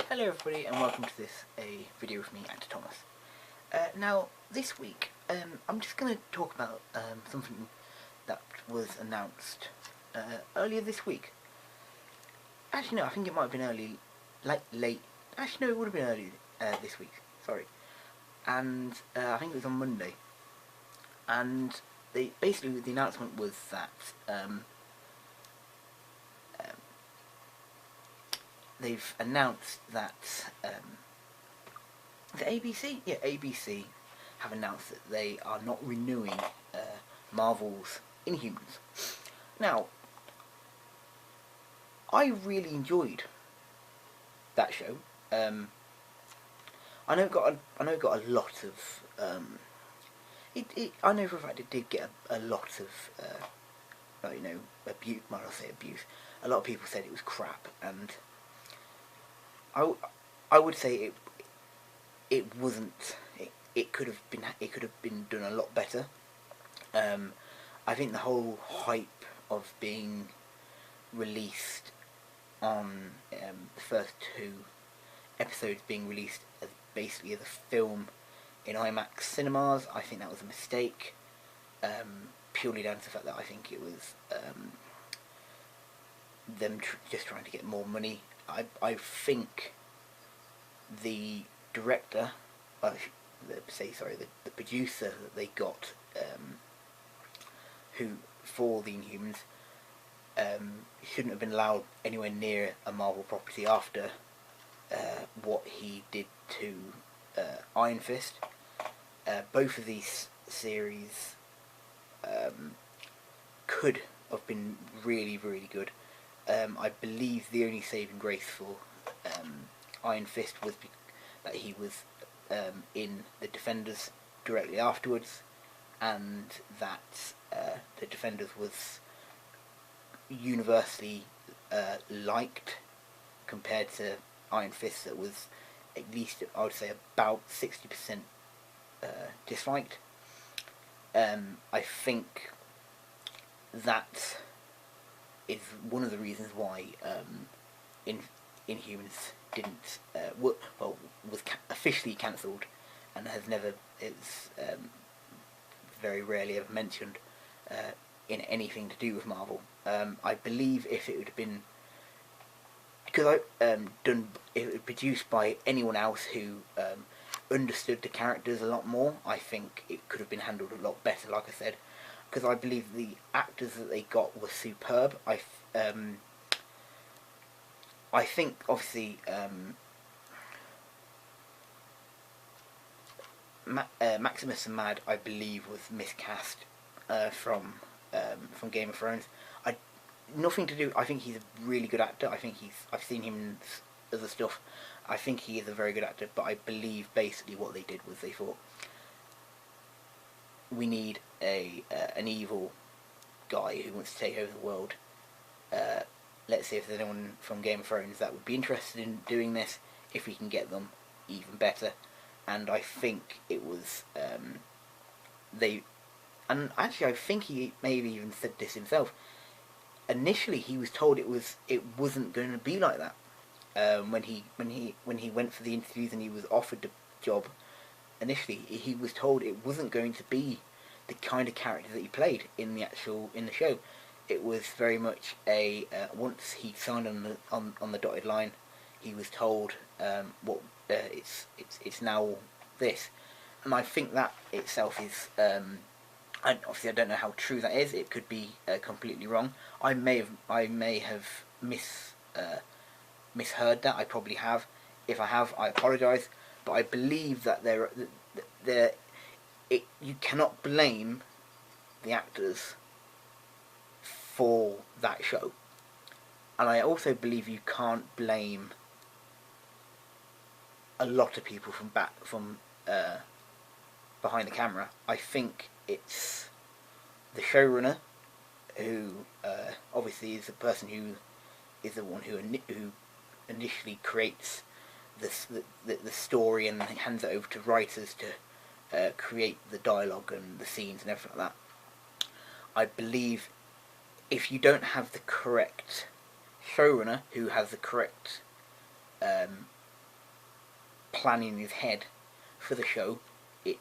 Hello everybody and welcome to this video with me, Actor Thomas. Now this week I'm just going to talk about something that was announced earlier this week. Actually no, I think it might have been late. Actually no, it would have been early this week, sorry. And I think it was on Monday. And basically the announcement was that they've announced that the ABC have announced that they are not renewing Marvel's Inhumans. Now, I really enjoyed that show. I know it got a lot of. I know for a fact it did get a lot of, abuse. Well, I'll say abuse. A lot of people said it was crap, and I would say it wasn't. It could have been done a lot better. I think the whole hype of being released on the first two episodes being released as basically as a film in IMAX cinemas, I think that was a mistake. Purely down to the fact that I think it was them just trying to get more money. I think the director, the producer that they got, who for the Inhumans, shouldn't have been allowed anywhere near a Marvel property after what he did to Iron Fist. Both of these series could have been really, really good. I believe the only saving grace for Iron Fist was that he was in the Defenders directly afterwards, and that the Defenders was universally liked compared to Iron Fist, that was at least, I would say, about 60% disliked. I think that is one of the reasons why Inhumans didn't was officially cancelled, and has never, it's very rarely ever mentioned in anything to do with Marvel. I believe if it would have been, because if it was produced by anyone else who understood the characters a lot more, I think it could have been handled a lot better, like I said, because I believe the actors that they got were superb. I think obviously Maximus and Mad, I believe, was miscast from Game of Thrones. Nothing to do. I think he's a really good actor. I've seen him in other stuff. I think he is a very good actor. But I believe basically what they did was they thought, we need an evil guy who wants to take over the world. Let's see if there's anyone from Game of Thrones that would be interested in doing this. If we can get them, even better. And I think it was and actually I think he maybe even said this himself. Initially, he was told it wasn't going to be like that. When he went for the interviews and he was offered the job, initially he was told it wasn't going to be the kind of character that he played in the show. It was very much once he signed on the dotted line, he was told it's now this, and I think that itself is. And obviously, I don't know how true that is. It could be completely wrong. I may have misheard that. I probably have. If I have, I apologise. But I believe that you cannot blame the actors for that show, and I also believe you can't blame a lot of people from behind the camera. I think it's the showrunner, who obviously is the person who is the one who initially creates the story and hands it over to writers to create the dialogue and the scenes and everything like that. I believe if you don't have the correct showrunner who has the correct planning in his head for the show, it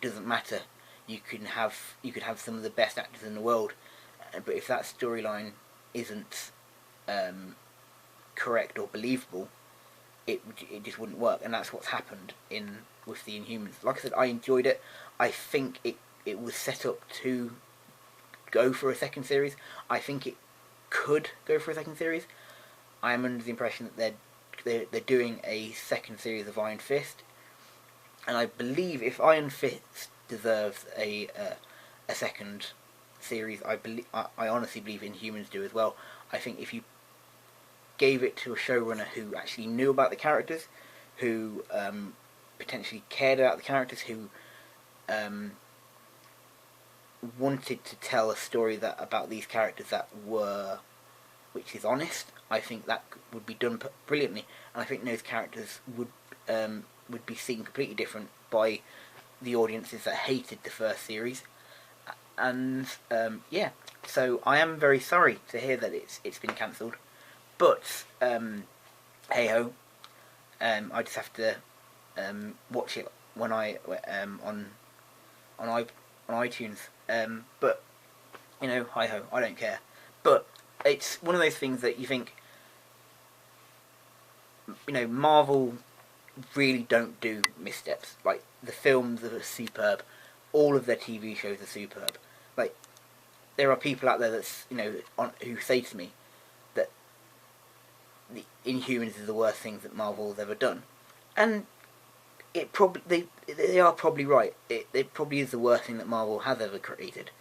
doesn't matter. You could have some of the best actors in the world, but if that storyline isn't correct or believable, it just wouldn't work. And that's what's happened in with the Inhumans. Like I said, I enjoyed it. I think it was set up to go for a second series. I think it could go for a second series. I am under the impression that they're doing a second series of Iron Fist, and I believe if Iron Fist deserves a second series, I honestly believe Inhumans do as well. I think if you gave it to a showrunner who actually knew about the characters, who potentially cared about the characters, who wanted to tell a story about these characters which is honest, I think that would be done brilliantly, and I think those characters would be seen completely different by the audiences that hated the first series. And yeah, so I am very sorry to hear that it's been cancelled, but hey ho, I just have to watch it when on iTunes. But hi ho, I don't care. But it's one of those things that you think, Marvel really don't do missteps. Like, the films are superb, all of their TV shows are superb. Like, there are people out there that's who say to me that the Inhumans is the worst thing that Marvel's ever done, and they are probably right. It probably is the worst thing that Marvel has ever created,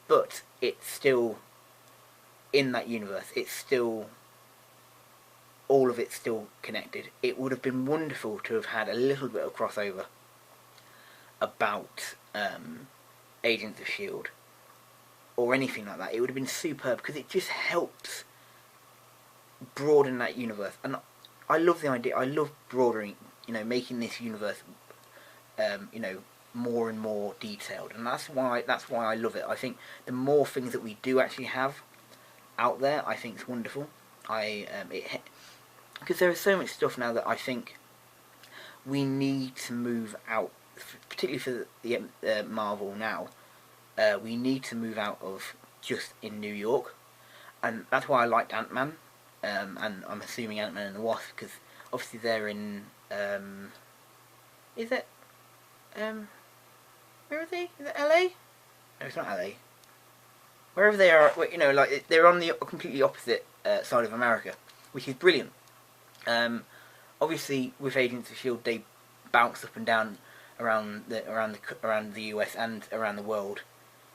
but it's still in that universe. It's still, all of it's still connected. It would have been wonderful to have had a little bit of crossover about Agents of S.H.I.E.L.D. or anything like that. It would have been superb, because it just helps broaden that universe. And I love the idea. I love broadening, making this universe, more and more detailed. And that's why I love it. I think the more things that we do actually have out there, I think it's wonderful. Because there is so much stuff now that I think we need to move out, particularly for the Marvel now. We need to move out of just in New York, and that's why I liked Ant-Man, and I'm assuming Ant-Man and the Wasp, because obviously they're in. Is it? Where are they? Is it LA? No, it's not LA. Wherever they are, like they're on the completely opposite side of America, which is brilliant. Obviously, with Agents of S.H.I.E.L.D., they bounce up and down around the US and around the world,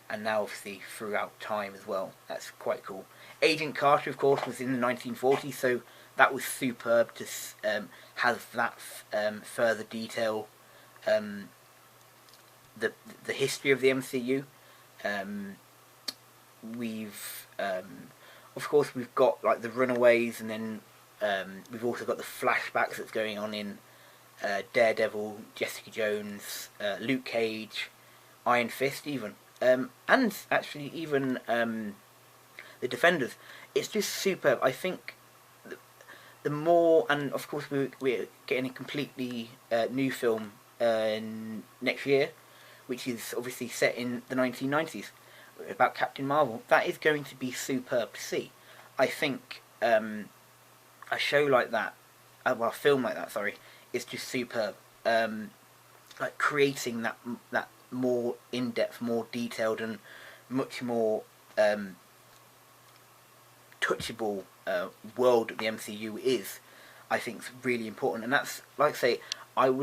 and now obviously throughout time as well. That's quite cool. Agent Carter, of course, was in the 1940s, so that was superb to have that further detail. The history of the MCU. Of course, we've got like the Runaways, and then we've also got the flashbacks that's going on in Daredevil, Jessica Jones, Luke Cage, Iron Fist, even, and actually even the Defenders. It's just superb. I think the more, and of course we're getting a completely new film next year, which is obviously set in the 1990s, about Captain Marvel. That is going to be superb to see. I think a show like that, a film like that, sorry, is just superb. Like creating that more in-depth, more detailed, and much more touchable world that the MCU is, I think is really important. And that's, like I say, I'm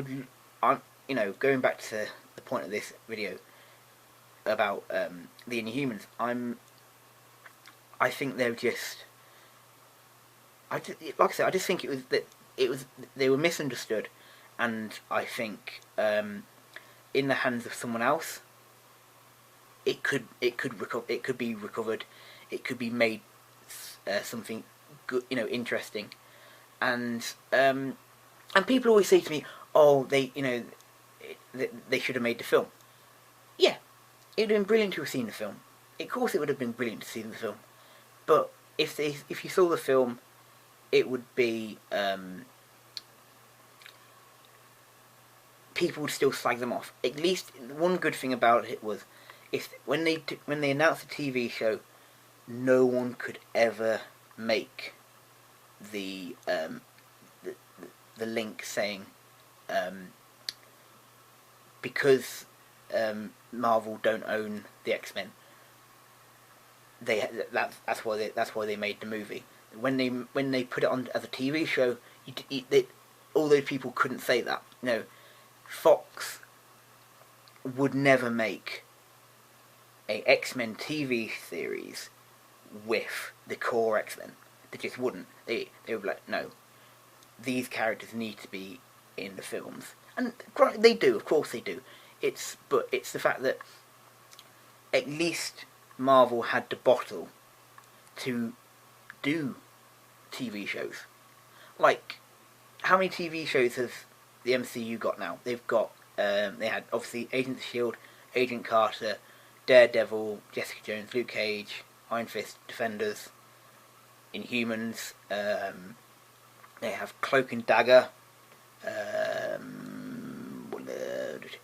going back to the point of this video about the Inhumans. I think they're just. Like I said, I just think they were misunderstood, and I think in the hands of someone else, it could be recovered, it could be made something good, interesting, and people always say to me, "Oh, they should have made the film." Yeah, it would have been brilliant to have seen the film. Of course, it would have been brilliant to see the film, but if you saw the film, it would be people would still slag them off. At least one good thing about it was, when they announced the TV show, no one could ever make the link saying because Marvel don't own the X-Men. That's why they made the movie. When they put it on as a TV show, all those people couldn't say that. No, Fox would never make a X-Men TV series with the core X-Men. They just wouldn't. They would be like, no, these characters need to be in the films, and they do. Of course they do. It's the fact that at least Marvel had the bottle to do TV shows. Like, how many TV shows has the MCU got now? They've got they had obviously Agents of S.H.I.E.L.D., Agent Carter, Daredevil, Jessica Jones, Luke Cage, Iron Fist, Defenders, Inhumans. They have Cloak and Dagger,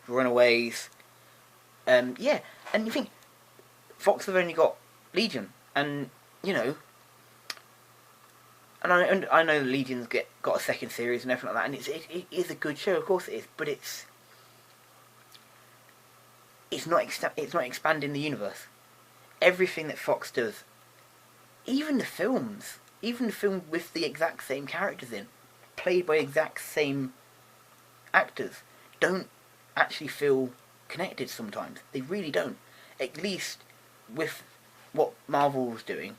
Runaways. Yeah, and you think Fox have only got Legion, and you know, and I know Legion's got a second series and everything like that, and it is a good show, of course it is, but it's not expanding the universe. Everything that Fox does, even the film with the exact same characters in, played by exact same actors, don't actually feel connected sometimes. They really don't. At least with what Marvel was doing,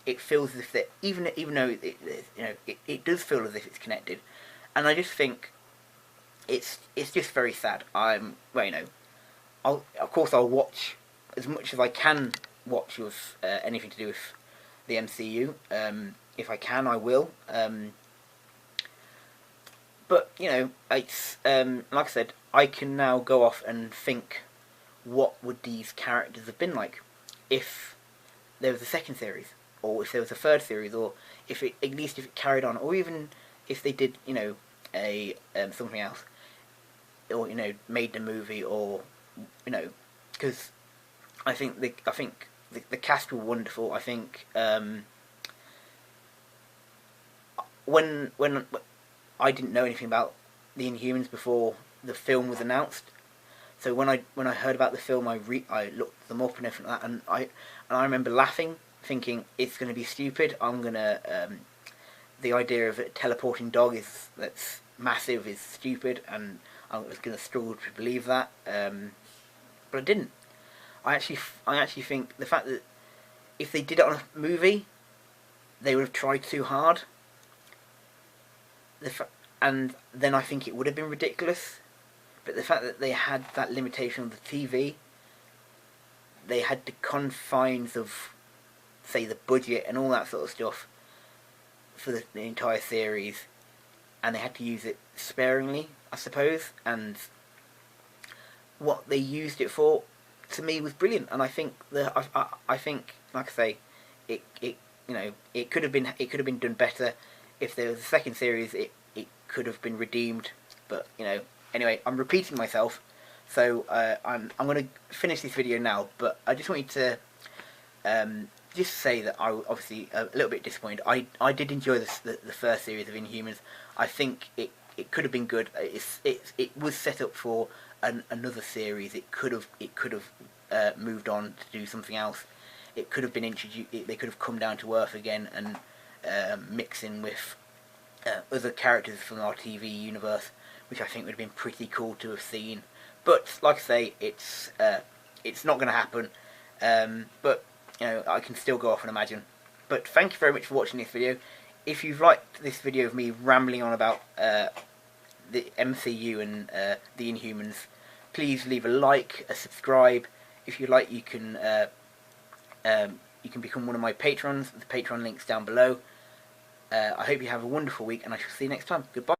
it feels as if that even though it does feel as if it's connected, and I just think it's just very sad. Of course I'll watch as much as I can watch with anything to do with the MCU. If I can, I will. But it's like I said, I can now go off and think, what would these characters have been like if there was a second series, or if there was a third series, or at least if it carried on, or even if they did a something else, or made the movie, or because I think the cast were wonderful. I think when I didn't know anything about the Inhumans before the film was announced, so when I heard about the film, I looked them up and everything like that, and I remember laughing, thinking it's going to be stupid. The idea of a teleporting dog that's massive is stupid, and I was going to struggle to believe that, but I didn't. I actually think the fact that if they did it on a movie, they would have tried too hard. And then I think it would have been ridiculous. But the fact that they had that limitation on the TV, they had the confines of, say, the budget and all that sort of stuff for the entire series, and they had to use it sparingly, I suppose. And what they used it for, to me, was brilliant. And I think I think, like I say, it could have been done better. If there was a second series, it could have been redeemed. But anyway, I'm repeating myself, so I'm going to finish this video now. But I just wanted to just say that I was obviously a little bit disappointed. I did enjoy the first series of Inhumans. I think it could have been good. It was set up for another series. It could have moved on to do something else. It could have been introduced. They could have come down to Earth again and mix in with other characters from our TV universe, which I think would have been pretty cool to have seen. But like I say, it's not going to happen. But I can still go off and imagine. But thank you very much for watching this video. If you've liked this video of me rambling on about the MCU and the Inhumans, please leave a like, a subscribe. If you like, you can become one of my patrons. The Patreon link's down below. I hope you have a wonderful week, and I shall see you next time. Goodbye.